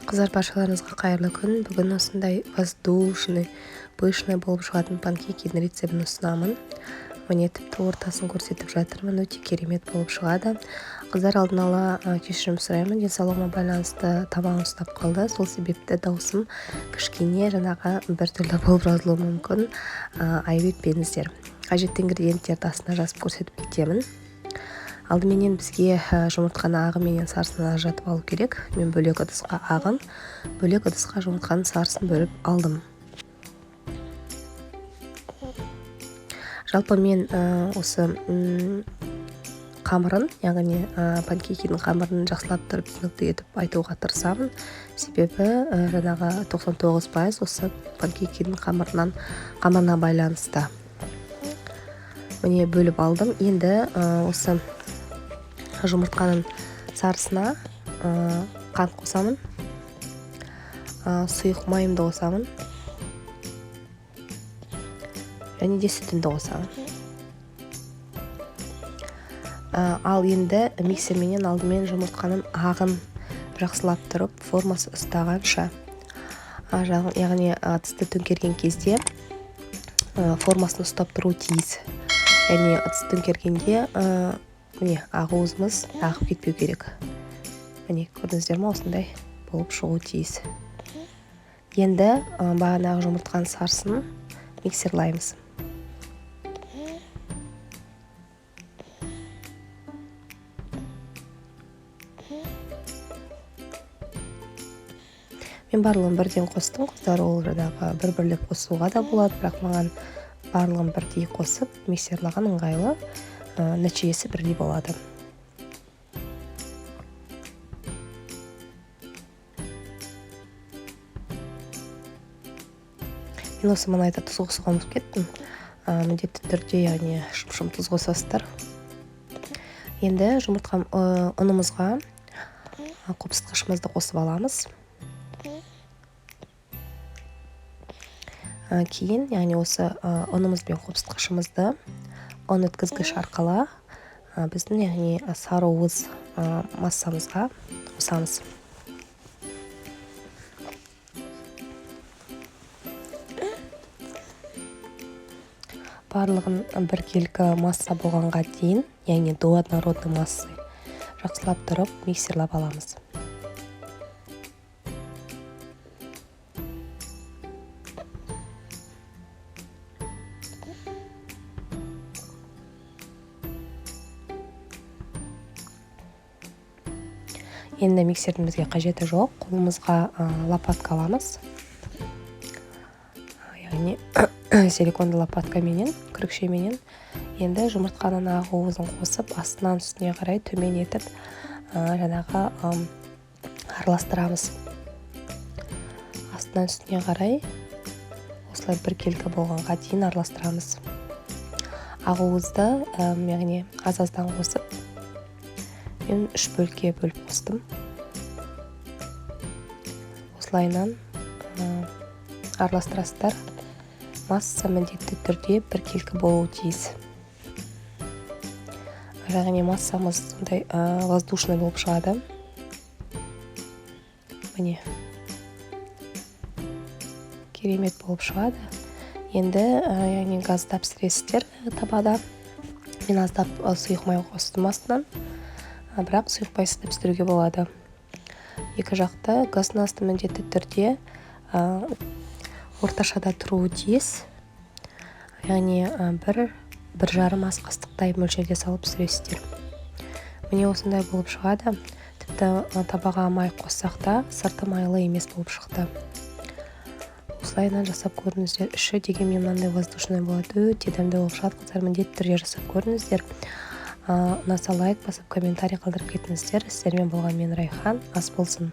Қыздар, баршаларыңызға қайырлы күн. Бүгін осындай воздушный, пышный болып шығатын панкейкінің рецебін ұсынамын. Міне тіпті ортасын көрсетіп жатырмын, өте керемет болып шығады. Қыздар, алдын ала кешірім сұраймын, денсаулығыма байланысты тамағым ұстап қалды. Сол себепті даусым кішкене жаңағы біртүрлі болып жазылуы мүмкін. Айып етпеңіздер. Қажетті ингредиенттерді астына жазып көрсетіп кетемін. Алдыменен бізге жұмыртқаны ағы менен сарысын ажыратып алу керек. Мен бөлек ыдысқа ағын, бөлек ыдысқа жұмыртқаның сарысын бөліп алдым. Жалпы мен осы қамырын, яғни панкейкінің қамырын жақсылап тұрып түсінікті етіп айтуға тырысамын. Себебі жаңағы 99% осы панкейкінің қамырына байланысты. Міне бөліп алдым. Енді осы жұмыртқаның сарысына қант қосамын, сұйық майымды қосамын, және де сүтімді қосамын. Ал енді миксерменен алдымен жұмыртқаның ағын жақсылап тұрып, формасы ұстағанша, яғни ыдысты төңкерген кезде формасын ұстап тұру тиіс. Яғни ыдысты төңкергенде міне ағуызымыз ағып кетпеу керек. Міне көрдіңіздер ме, осындай болып шығу тиіс. Енді бағанағы жұмыртқаның сарысын миксерлаймыз. Мен барлығын бірден қостым. Қыздар, ол жаңағы бір-бірлеп қосуға да болады, бірақ маған барлығын бірдей қосып миксерлаған ыңғайлы, нәтижесі бірдей болады. Мен осы маңайда тұз қосуға ұмытып кеттім. Міндетті түрде, яғни шым-шым тұз қосасыздар. Енді ұнымызға қопсытқышымызды қосып аламыз. Кейін, яғни осы ұнымыз бен қопсытқышымызды ұн өткізгіш арқылы біздің, яғни сары уыз массамызға қосамыз. Барлығын біркелкі масса болғанға дейін, яғни до однородный массы жақсылап тұрып миксерлап аламыз. Енді миксердің бізге қажеті жоқ. Қолымызға лопатка аламыз. Яғни силиконды лопатка менен, күрікше менен. Енді жұмыртқаның ағуызын қосып, астынан үстіне қарай төмен етіп, жаңағы араластырамыз. Астынан үстіне қарай осылай біркелкі болғанға дейін араластырамыз. Ағуызды, яғни аз-аздан қосып, мен 3 бөлікке бөліп қостым. Осылайынан араластырасыздар. Масса міндетті түрде біркелкі болуы тиіс. Яғни массамыз сондай воздушный болып шығады. Міне керемет болып шығады. Енді яғни газда пісіресіздер табада. Мен аздап сұйық май қостым астынан. Бірақ сұйықпайсыз да пісіруге болады. Екі жақта газдың асты міндетті түрде орташада тұруы тиіс. Яғни бір жарым ас қастықтай мөлшерде салып пісіресіздер. Міне осындай болып шығады. Тіпті табаға май қоссақ та сырты майлы емес болып шықты. Осылайынан жасап көріңіздер. Іші дегенмен мынандай воздушный болады. Өте дәмді болып шығады. Қыздар, міндетті түрде жасап көріңіздер. Ұнаса лайк басып, комментарий қалдырып кетіңіздер. Сіздермен болған мен Райхан. Ас болсын.